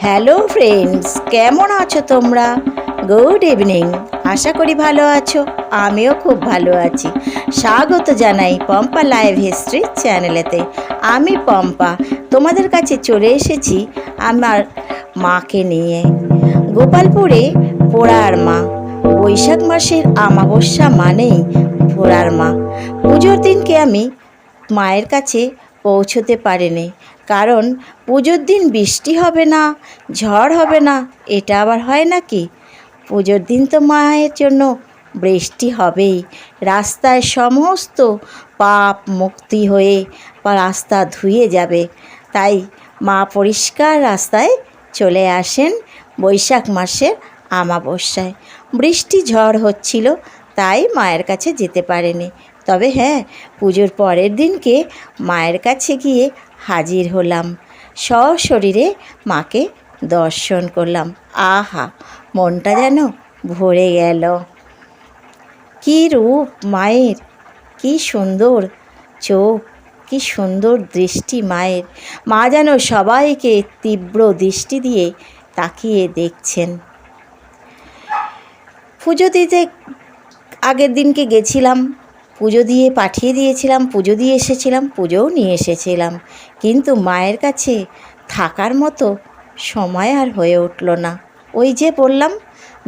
Hello friends, কেমন আছো তোমরা? Good evening. আশা করি ভালো আছো। আমিও খুব ভালো আছি। স্বাগত জানাই পম্পা লাইভ হিস্ট্রি চ্যানেলেতে। আমি পম্পা তোমাদের কাছে চলে এসেছি আমার মাকে নিয়ে। গোপালপুরে পোড়ার মা। বৈশাখ মাসের অমাবস্যা মানেই পোড়ার মা। পুজোর দিনকে আমি মায়ের কাছে পৌঁছতে পারিনি, কারণ পুজোর দিন বৃষ্টি হবে না, ঝড় হবে না, এটা আবার হয় নাকি? পুজোর দিন তো মায়ের জন্য বৃষ্টি হবেই। রাস্তায় সমস্ত পাপ মুক্তি হয়ে বা রাস্তা ধুয়ে যাবে। তাই মা পরিষ্কার রাস্তায় চলে আসেন বৈশাখ মাসের অমাবস্যায়। বৃষ্টি ঝড় হচ্ছিল, তাই মায়ের কাছে যেতে পারেনি। তবে হ্যাঁ, পুজোর পরের দিনকে মায়ের কাছে গিয়ে হাজির হলাম। সশরীরে মাকে দর্শন করলাম। আহা, মনটা যেন ভরে গেল। কী রূপ মায়ের, কী সুন্দর চোখ, কী সুন্দর দৃষ্টি মায়ের। মা যেন সবাইকে তীব্র দৃষ্টি দিয়ে তাকিয়ে দেখছেন। পুজো দিতে আগের দিনকে গেছিলাম, পুজো দিয়ে পাঠিয়ে দিয়েছিলাম, পুজো দিয়ে এসেছিলাম, পুজোও নিয়ে এসেছিলাম। কিন্তু মায়ের কাছে থাকার মতো সময় আর হয়ে উঠল না। ওই যে বললাম,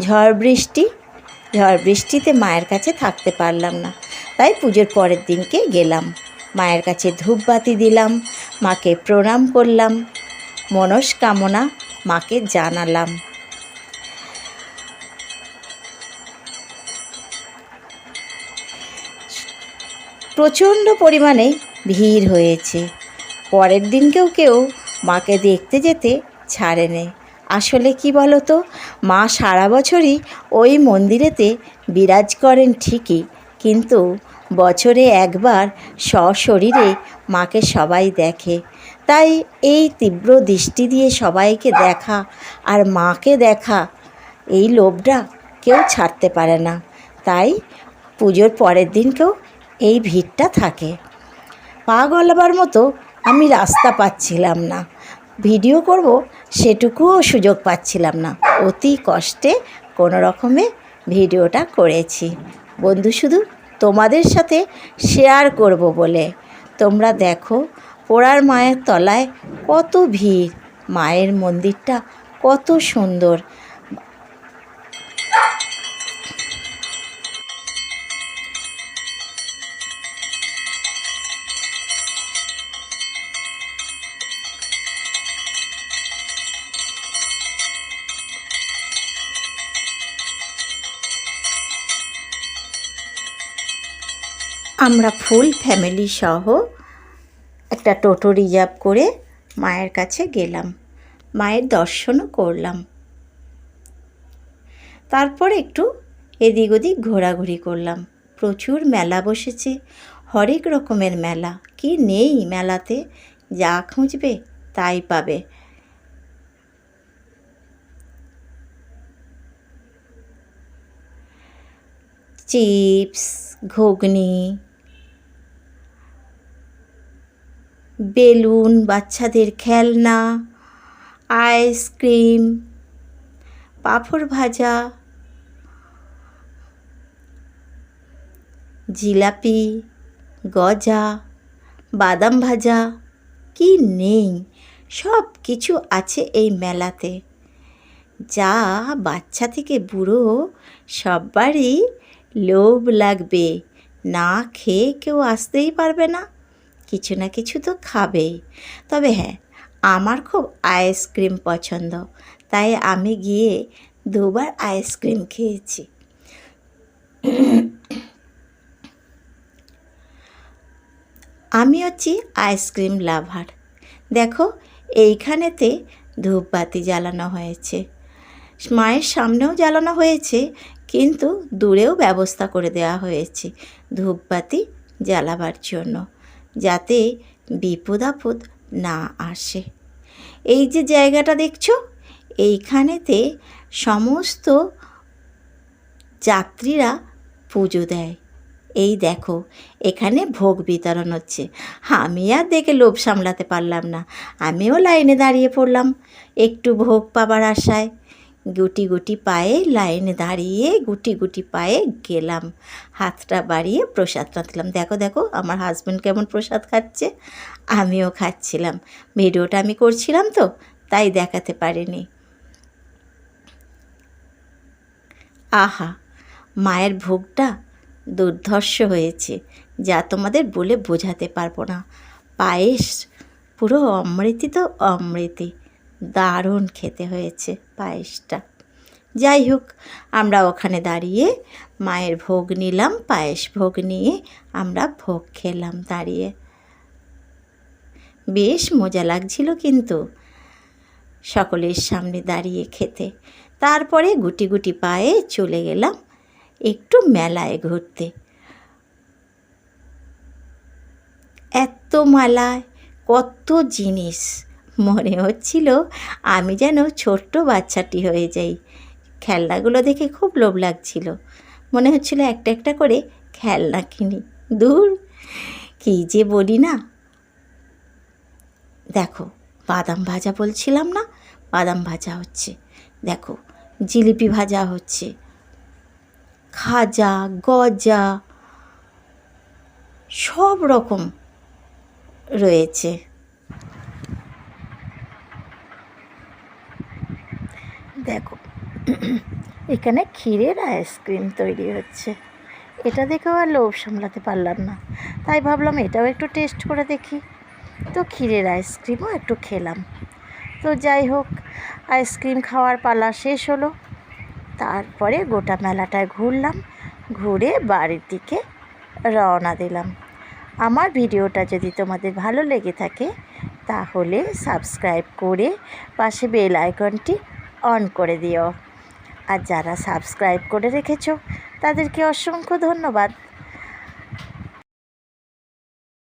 ঝড় বৃষ্টিতে মায়ের কাছে থাকতে পারলাম না। তাই পুজোর পরের দিনকে গেলাম, মায়ের কাছে ধূপবাতি দিলাম, মাকে প্রণাম করলাম, মনস্কামনা মাকে জানালাম। প্রচণ্ড পরিমাণে ভিড় হয়েছে। পরের দিনকেও কেউ মাকে দেখতে যেতে ছাড়েনি। আসলে কি বলো তো, মা সারা বছরই ওই মন্দিরেতে বিরাজ করেন ঠিকই, কিন্তু বছরে একবার সশরীরে মাকে সবাই দেখে। তাই এই তীব্র দৃষ্টি দিয়ে সবাইকে দেখা আর মাকে দেখা, এই লোভটা কেউ ছাড়তে পারে না। তাই পুজোর পরের দিনকেও এই ভিড়টা থাকে। পা গলাবার মতো আমি রাস্তা পাচ্ছিলাম না, ভিডিও করব সেটুকুও সুযোগ পাচ্ছিলাম না। অতি কষ্টে কোনো রকমে ভিডিওটা করেছি বন্ধু, শুধু তোমাদের সাথে শেয়ার করব বলে। তোমরা দেখো পোড়ার মায়ের তলায় কত ভিড়, মায়ের মন্দিরটা কত সুন্দর। আমরা ফুল ফ্যামিলি সহ একটা টোটো রিজার্ভ করে মায়ের কাছে গেলাম, মায়ের দর্শনও করলাম। তারপর একটু এদিক ওদিক ঘোরাঘুরি করলাম। প্রচুর মেলা বসেছে, হরেক রকমের মেলা। কি নেই মেলাতে, যা খুঁজবে তাই পাবে। চিপস, ঘুগনি, বেলুন, বাচ্চাদের খেলনা, আইসক্রিম, পাঁপড় ভাজা, জিলাপি, গজা, বাদাম ভাজা, কি নেই, সব কিছু আছে এই মেলাতে। যা বাচ্চা থেকে বুড়ো সবারই লোভ লাগবে, না খেয়ে কেউ আসতেই পারবে না, কিছু না কিছু তো খাবেই। তবে হ্যাঁ, আমার খুব আইসক্রিম পছন্দ, তাই আমি গিয়ে দুবার আইসক্রিম খেয়েছি। আমি হচ্ছি আইসক্রিম লাভার। দেখো, এইখানেতে ধূপবাতি জ্বালানো হয়েছে, মায়ের সামনেও জ্বালানো হয়েছে, কিন্তু দূরেও ব্যবস্থা করে দেওয়া হয়েছে ধূপবাতি জ্বালাবার জন্য, যাতে বিপদ আপদ না আসে। এই যে জায়গাটা দেখছো, এইখানেতে সমস্ত যাত্রীরা পুজো দেয়। এই দেখো, এখানে ভোগ বিতরণ হচ্ছে। আমি আর দেখে লোভ সামলাতে পারলাম না, আমিও লাইনে দাঁড়িয়ে পড়লাম। একটু ভোগ পাবার আশায় গুটি গুটি পায়ে লাইনে দাঁড়িয়ে গুটি গুটি পায়ে গেলাম, হাতটা বাড়িয়ে প্রসাদটা দিলাম। দেখো দেখো আমার হাজব্যান্ড কেমন প্রসাদ খাচ্ছে, আমিও খাচ্ছিলাম। ভিডিওটা আমি করছিলাম তো তাই দেখাতে পারিনি। আহা, মায়ের ভোগটা দুর্ধর্ষ হয়েছে, যা তোমাদের বলে বোঝাতে পারবো না। পায়েস পুরো অমৃতি তো অমৃতি, দারুণ খেতে হয়েছে পায়েসটা। যাই হোক, আমরা ওখানে দাঁড়িয়ে মায়ের ভোগ নিলাম, পায়েস ভোগ নিয়ে আমরা ভোগ খেলাম দাঁড়িয়ে। বেশ মজা লাগছিল কিন্তু সকলের সামনে দাঁড়িয়ে খেতে। তারপরে গুটি গুটি পায়ে চলে গেলাম একটু মেলায় ঘুরতে। এত মেলায় কত জিনিস, মনে হচ্ছিল আমি যেন ছোট্ট বাচ্চাটি হয়ে যাই। খেলনাগুলো দেখে খুব লোভ লাগছিল, মনে হচ্ছিল একটা একটা করে খেলনা কিনি। দূর, কী যে বলি না। দেখো বাদাম ভাজা বলছিলাম না, বাদাম ভাজা হচ্ছে, দেখো জিলিপি ভাজা হচ্ছে, খাজা গজা সব রকম রয়েছে। দেখো এখানে ক্ষীরের আইসক্রিম তৈরি হচ্ছে, এটা দেখেও আর লোভ সামলাতে পারলাম না, তাই ভাবলাম এটাও একটু টেস্ট করে দেখি। তো ক্ষীরের আইসক্রিমও একটু খেলাম। তো যাই হোক, আইসক্রিম খাওয়ার পালা শেষ হলো। তারপরে গোটা মেলাটায় ঘুরলাম, ঘুরে বাড়ির দিকে রওনা দিলাম। আমার ভিডিওটা যদি তোমাদের ভালো লেগে থাকে তাহলে সাবস্ক্রাইব করে পাশে বেল আইকনটি অন করে দিও। আর যারা সাবস্ক্রাইব করে রেখেছো তাদেরকে অসংখ্য ধন্যবাদ।